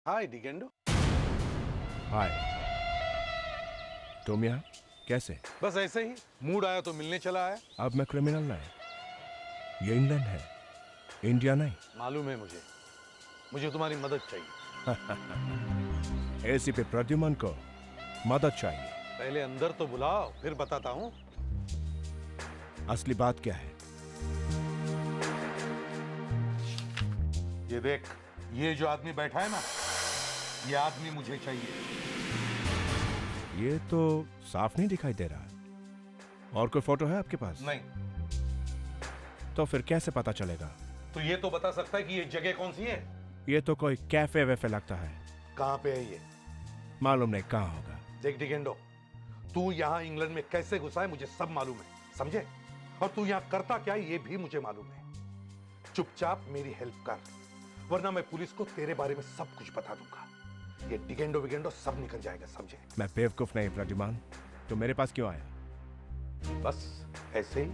हाय डिगेंडो। हाय। तुम यहाँ कैसे? बस ऐसे ही मूड आया तो मिलने चला आया। अब मैं क्रिमिनल नहीं, ये इंग्लैंड है, इंडिया नहीं। मालूम है मुझे, मुझे तुम्हारी मदद चाहिए। एसीपी प्रद्युमन को मदद चाहिए। पहले अंदर तो बुलाओ, फिर बताता हूँ। असली बात क्या है? ये देख, ये जो आदमी बैठा है ना, ये आदमी मुझे चाहिए। ये तो साफ नहीं दिखाई दे रहा। और कोई फोटो है आपके पास? नहीं। तो फिर कैसे पता चलेगा? तो ये तो बता सकता है कि ये जगह कौन सी है? ये तो कोई कैफे वैफे लगता है। कहाँ पे है ये? मालूम नहीं कहाँ होगा। देख डिगेंडो, तू यहाँ इंग्लैंड में कैसे घुसा है मुझे सब मालूम है, समझे? और तू यहाँ करता क्या है ये भी मुझे मालूम है। चुपचाप मेरी हेल्प कर, वरना मैं पुलिस को तेरे बारे में सब कुछ बता दूंगा। ये डिगेंडो विगेंडो सब निकल जाएगा, समझे? मैं बेवकूफ नहीं प्रद्युमन, तो मेरे पास क्यों आया? बस ऐसे ही।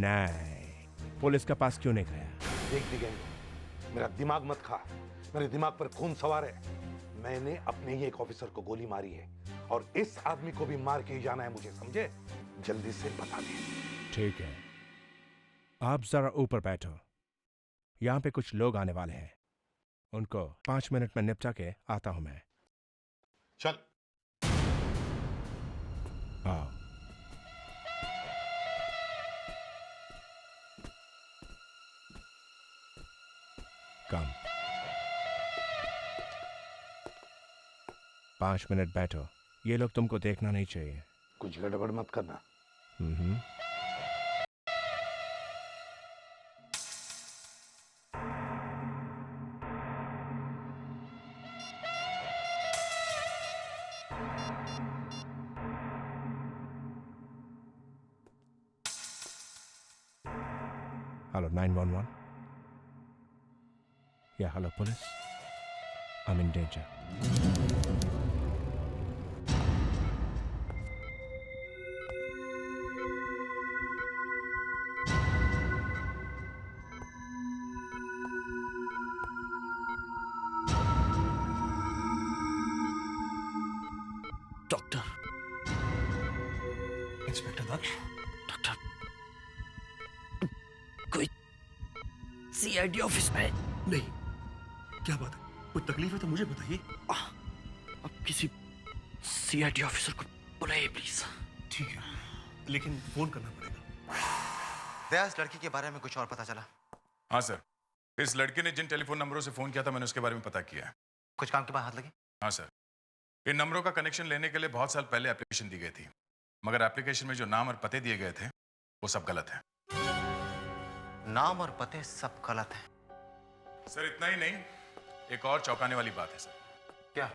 नहीं, पुलिस के पास क्यों नहीं गया? देख डिगेंडो, मेरा दिमाग मत खा, मेरे दिमाग पर खून सवार है। मैंने अपने ही एक ऑफिसर को गोली मारी है और इस आदमी को भी मार के ही जाना है मुझे, समझे? जल्दी से बता दे। ठीक है, आप जरा ऊपर बैठो, यहाँ पे कुछ लोग आने वाले हैं, उनको 5 मिनट में निपटा के आता हूं मैं। चल। आओ। कम। 5 मिनट बैठो, ये लोग तुमको देखना नहीं चाहिए। कुछ गड़बड़ मत करना। Hmm. Hello, 911. Yeah, hello, police. I'm in danger. Doctor, inspector Daksh. Doctor, कोई सीआईडी ऑफिस में? नहीं, क्या बात है? कोई तकलीफ है तो मुझे बताइए। अब किसी सीआईडी ऑफिसर को बुलाइए प्लीज। ठीक है, लेकिन फोन करना पड़ेगा। दया, इस लड़की के बारे में कुछ और पता चला? हाँ सर, इस लड़के ने जिन टेलीफोन नंबरों से फोन किया था मैंने उसके बारे में पता किया है। कुछ काम के बाद हाथ लगी? हाँ सर, इन नंबरों का कनेक्शन लेने के लिए बहुत साल पहले एप्लीकेशन दी गई थी, मगर एप्लीकेशन में जो नाम और पते दिए गए थे वो सब गलत है। नाम और पते सब गलत हैं। सर इतना ही नहीं, एक और चौंकाने वाली बात है सर। क्या?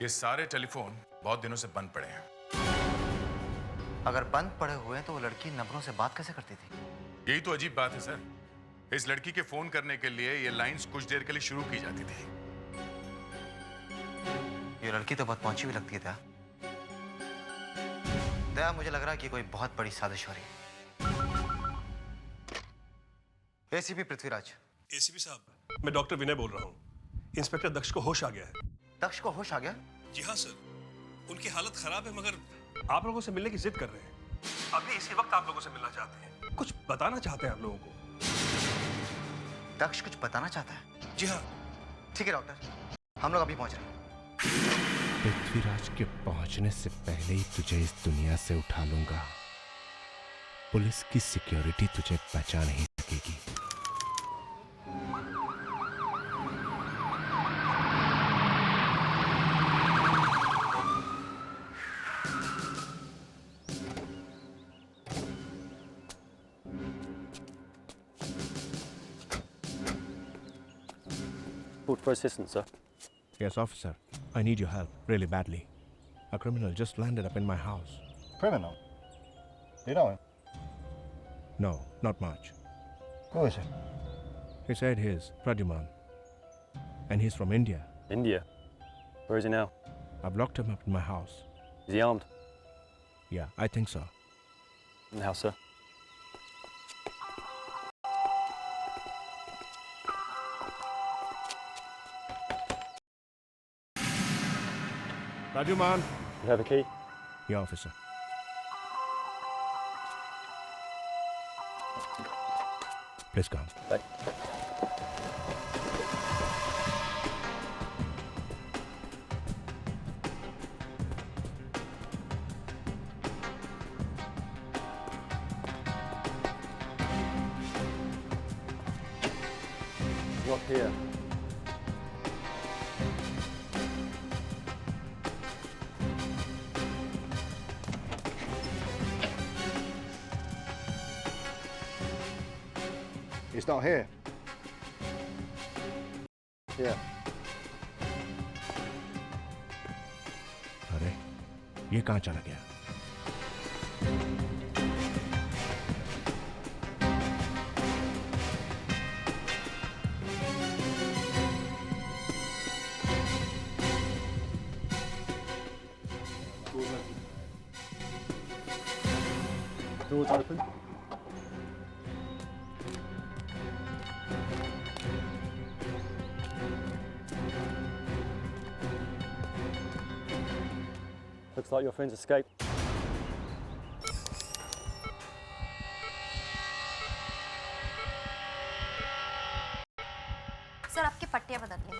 ये सारे टेलीफोन बहुत दिनों से बंद पड़े हैं। अगर बंद पड़े हुए हैं तो वो लड़की नंबरों से बात कैसे करती थी? यही तो अजीब बात है सर। इस लड़की के फोन करने के लिए ये लाइंस कुछ देर के लिए शुरू की जाती थी। ये लड़की तो बहुत पहुंची हुई लगती है दया। दया, मुझे लग रहा है कि कोई बहुत बड़ी साजिश हो रही है। एसीपी पृथ्वीराज। एसीपी साहब, मैं डॉक्टर विनय बोल रहा हूँ। इंस्पेक्टर दक्ष को होश आ गया है। दक्ष को होश आ गया? जी हाँ सर, उनकी हालत खराब है, मगर आप लोगों से मिलने की जिद कर रहे हैं। अभी इसी वक्त आप लोगों से मिलना चाहते हैं, कुछ बताना चाहते हैं आप लोगों को। दक्ष कुछ बताना चाहता है? जी हाँ। ठीक है डॉक्टर, हम लोग अभी पहुंच रहे हैं। पृथ्वीराज के पहुंचने से पहले ही तुझे इस दुनिया से उठा लूंगा। पुलिस की सिक्योरिटी तुझे बचा नहीं सकेगी। Food for assistance, sir. Yes, officer. I need your help really badly. A criminal just landed up in my house. Criminal? You know him? No, not much. Who is he? He said he's Pradyuman. And he's from India. India. Where is he now? I've locked him up in my house. Is he armed? Yeah, I think so. In the house, sir. Rajuman. You have a key? Yeah, officer. Please come. Right. What here? It's not here. Yeah. अरे ये कहाँ चला गया? Doors open. Looks like your friends escaped. Sir आपकी पट्टियां बदल लें।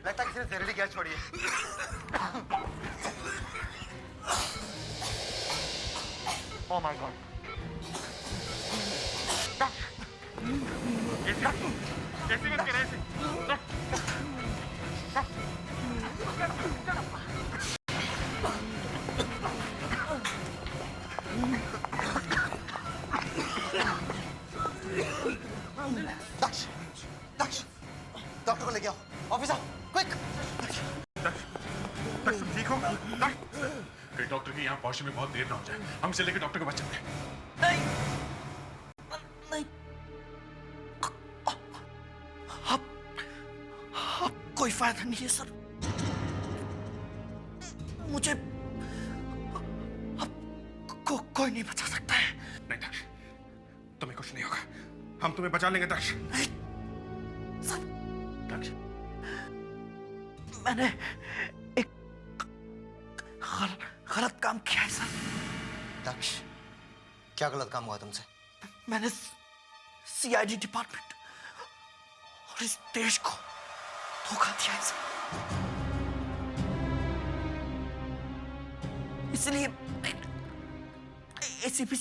लगता है किसी ने जहरीली गैस छोड़ी है। Oh my God. कैसे बंद करे इसे? दक्ष, डॉक्टर को ले आओ। Officer, quick! दक्ष, तुम ठीक हो? दक्ष, कहीं डॉक्टर की यहाँ पहुंचने में बहुत देर ना हो जाए। हम इसे लेकर डॉक्टर के पास चलते हैं। नहीं नहीं अब कोई फायदा नहीं है सर। मुझे अब कोई नहीं बचा सकता है। नहीं दक्ष, तुम्हें कुछ नहीं होगा। हम तुम्हें बचा लेंगे दक्ष। सर, दक्ष, मैंने एक गलत काम किया है सर। दक्ष, क्या गलत काम हुआ तुमसे? मैंने सीआईडी डिपार्टमेंट और इस देश को धोखा दिया है सर। इसलिए एसीपी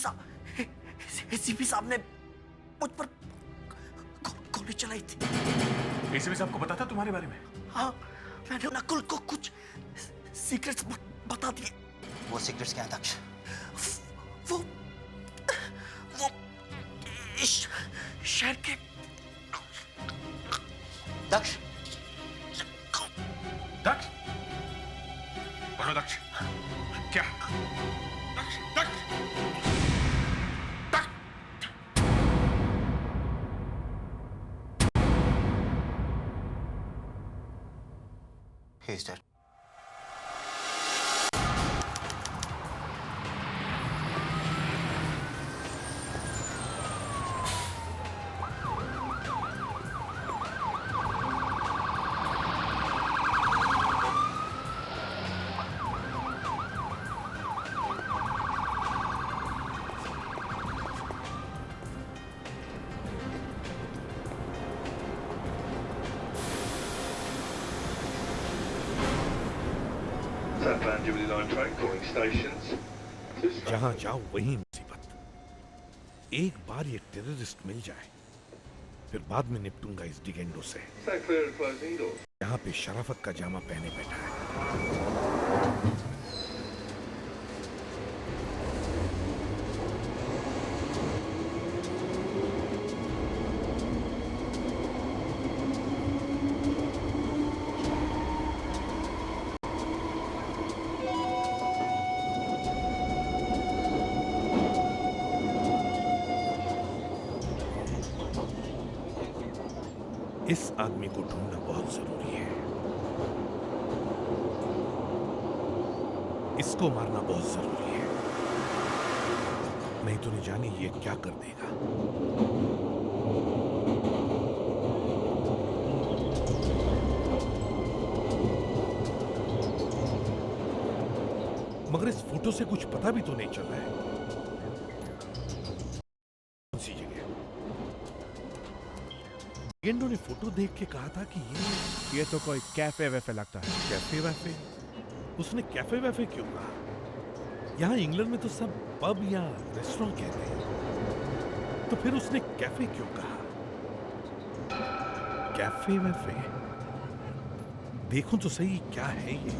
साहब ने मुझ पर गोली चलाई थी। एसीपी साहब को पता था तुम्हारे बारे में? हाँ, मैंने नकुल को कुछ सीक्रेट्स बता दिए। वो सीक्रेट्स क्या है दक्ष? वो इस शहर के दक्ष, दक्ष, बोलो दक्ष, क्या? दक्ष, दक्ष, दक्ष। He is dead. जहां जाओ वहीं मुसीबत। एक बार ये टेररिस्ट मिल जाए, फिर बाद में निपटूंगा इस डिगेंडो से। यहाँ पे शराफत का जामा पहने बैठा है। इस आदमी को ढूंढना बहुत जरूरी है। इसको मारना बहुत जरूरी है, नहीं तो नहीं जाने ये क्या कर देगा। मगर इस फोटो से कुछ पता भी तो नहीं चल रहा है। कौन सी जगह? गेंडो ने फोटो देख के कहा था कि ये तो कोई कैफे वैफे लगता है। कैफे वैफे? उसने कैफे वैफे क्यों कहा? यहां इंग्लैंड में तो सब पब या रेस्टोरेंट कहते हैं, तो फिर उसने कैफे क्यों कहा? कैफे वैफे? देखूं तो सही क्या है ये।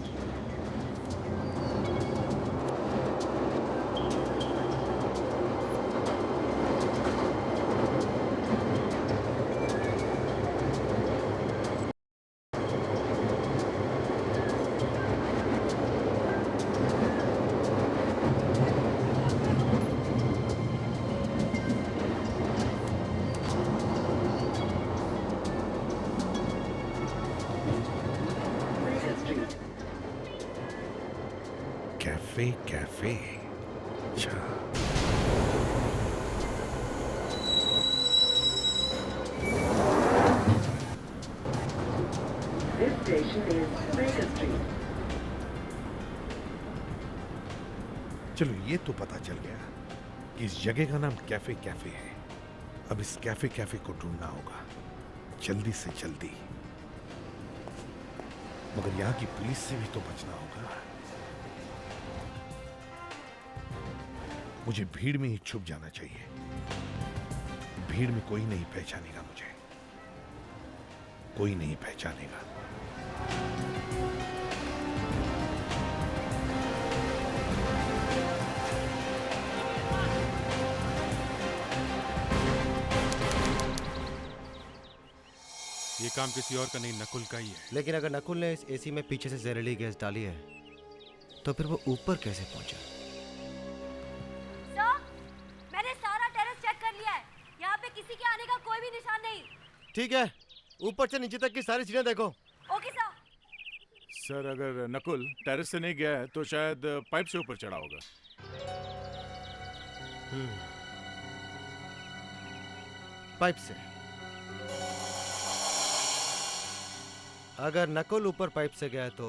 कैफे कैफे, अच्छा। This station is Baker Street. चलो ये तो पता चल गया कि इस जगह का नाम कैफे कैफे है। अब इस कैफे कैफे को ढूंढना होगा जल्दी से जल्दी, मगर यहां की पुलिस से भी तो बचना होगा। मुझे भीड़ में ही छुप जाना चाहिए, भीड़ में कोई नहीं पहचानेगा मुझे, कोई नहीं पहचानेगा। ये काम किसी और का नहीं, नकुल का ही है। लेकिन अगर नकुल ने इस एसी में पीछे से जहरीली गैस डाली है तो फिर वो ऊपर कैसे पहुंचा? सर, मैंने सारा टेरेस चेक कर लिया है, यहाँ पे किसी के आने का कोई भी निशान नहीं। ठीक है, ऊपर से नीचे तक की सारी सीढ़ियां देखो। Okay sir. सर, अगर नकुल टेरेस से नहीं गया है तो शायद पाइप से ऊपर चढ़ा होगा। पाइप से? अगर नकुल ऊपर पाइप से गया है तो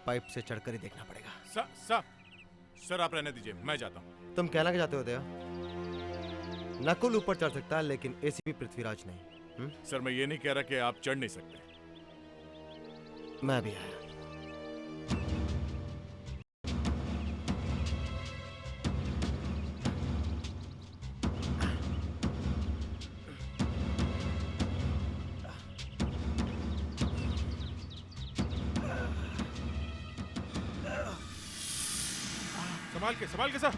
पाइप से चढ़कर ही देखना पड़ेगा। सर आप रहने दीजिए, मैं जाता हूँ। तुम कहना क्या चाहते हो दया? नकुल ऊपर चढ़ सकता है लेकिन एसीपी पृथ्वीराज नहीं। सर मैं ये नहीं कह रहा कि आप चढ़ नहीं सकते। मैं भी आया। संभाल के सर।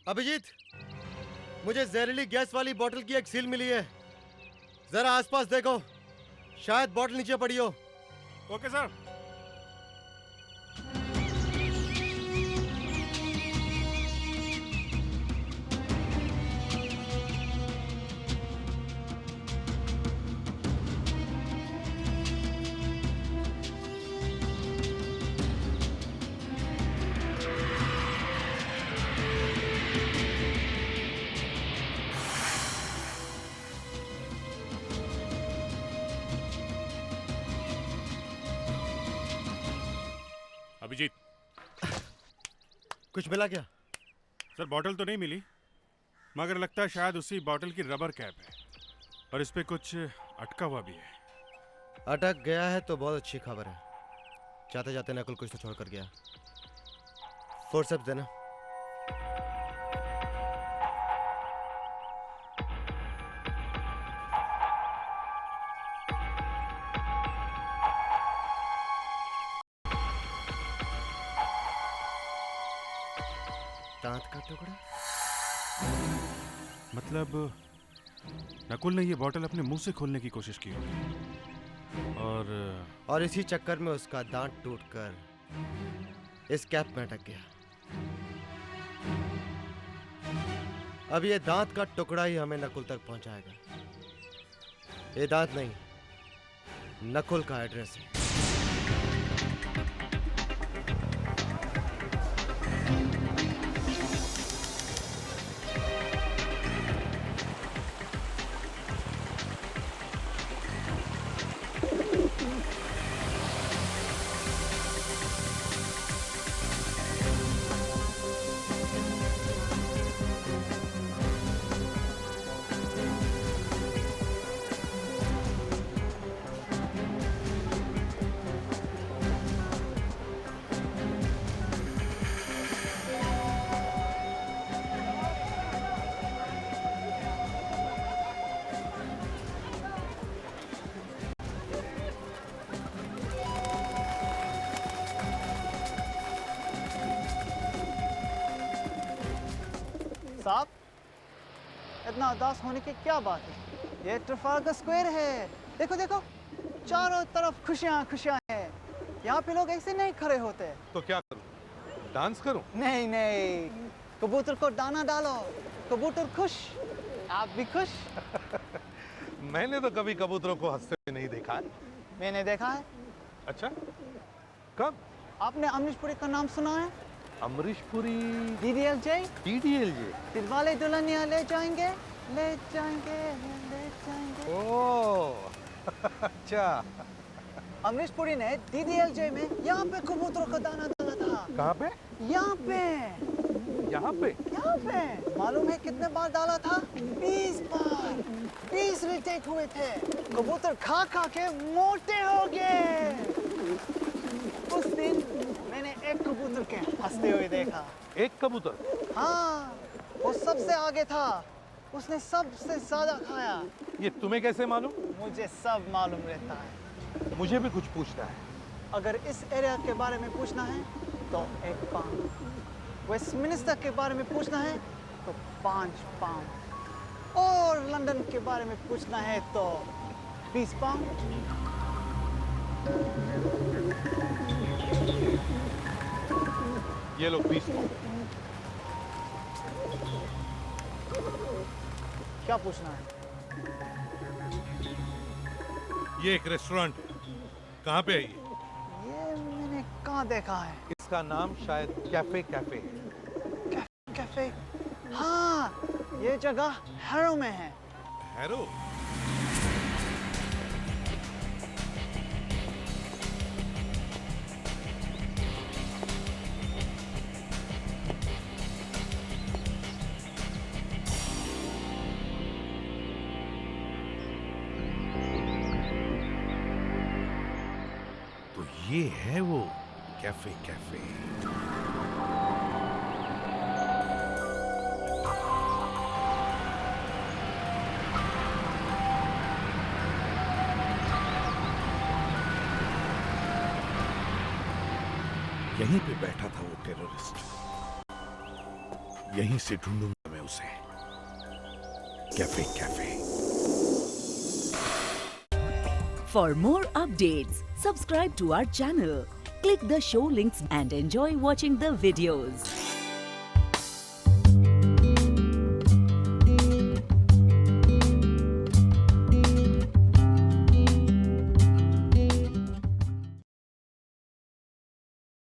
अभिजीत, मुझे जहरीली गैस वाली बोतल की एक सील मिली है, जरा आसपास देखो, शायद बोतल नीचे पड़ी हो। Okay sir. अभिजीत, कुछ मिला क्या? सर बॉटल तो नहीं मिली, मगर लगता है शायद उसी बॉटल की रबर कैप है और इस पे कुछ अटका हुआ भी है। अटक गया है तो बहुत अच्छी खबर है। जाते जाते नकुल कुछ तो छोड़ कर गया। फोर्सेप्स देना। दांत का टुकड़ा। मतलब नकुल ने ये बॉटल अपने मुंह से खोलने की कोशिश की होगी और इसी चक्कर में उसका दांत टूटकर इस कैप में अटक गया। अब ये दांत का टुकड़ा ही हमें नकुल तक पहुंचाएगा। ये दांत नहीं, नकुल का एड्रेस है। साहब, इतना उदास होने की क्या बात है? ये ट्रफालगर स्क्वायर है। देखो देखो, चारों तरफ खुशियां खुशियां हैं। यहाँ पे लोग ऐसे नहीं खड़े होते। तो क्या करूं? डांस करूं? नहीं नहीं, कबूतर को दाना डालो, कबूतर खुश, आप भी खुश। मैंने तो कभी कबूतरों को हंसते हुए नहीं देखा है। मैंने देखा है। अच्छा, कब? आपने अमरीश पुरी का नाम सुना है? अमरीश पुरी? DDLJ? DDLJ? दिलवाले दुल्हनिया ले जाएंगे, ले जाएंगे, ले जाएंगे। ओह, अच्छा। अमरीश पुरी ने DDLJ में यहाँ पे कबूतरों का दाना डाला था। कहाँ पे? यहाँ पे। यहाँ पे? यहाँ पे। मालूम है कितने बार डाला था? 20 बार। 20 रिटेक हुए थे। कबूतर खा खा के मोटे हो गए। उस दिन मैंने एक कबूतर के हंसते हुए देखा। एक कबूतर? हाँ, वो सबसे आगे था। उसने सबसे ज्यादा खाया। ये तुम्हें कैसे मालूम? मुझे सब मालूम रहता है। मुझे भी कुछ पूछना है। अगर इस एरिया के बारे में पूछना है तो 1 पाउंड, वेस्टमिनिस्टर के बारे में पूछना है तो 5 पाउंड, और लंदन के बारे में पूछना है तो 20 पाउंड। ये लो 20 पाउंड। क्या पूछना है? ये एक रेस्टोरेंट है, कहाँ पे है ये? ये मैंने कहाँ देखा है? इसका नाम शायद कैफे कैफे है। कैफे? हाँ, ये जगह हैरो में है। हैरो? तो ये है वो कैफे कैफे। यहीं पे बैठा था वो टेररिस्ट। यहीं से ढूंढूंगा मैं उसे। Cafe cafe. For more updates, subscribe to our channel, click the show links and enjoy watching the videos.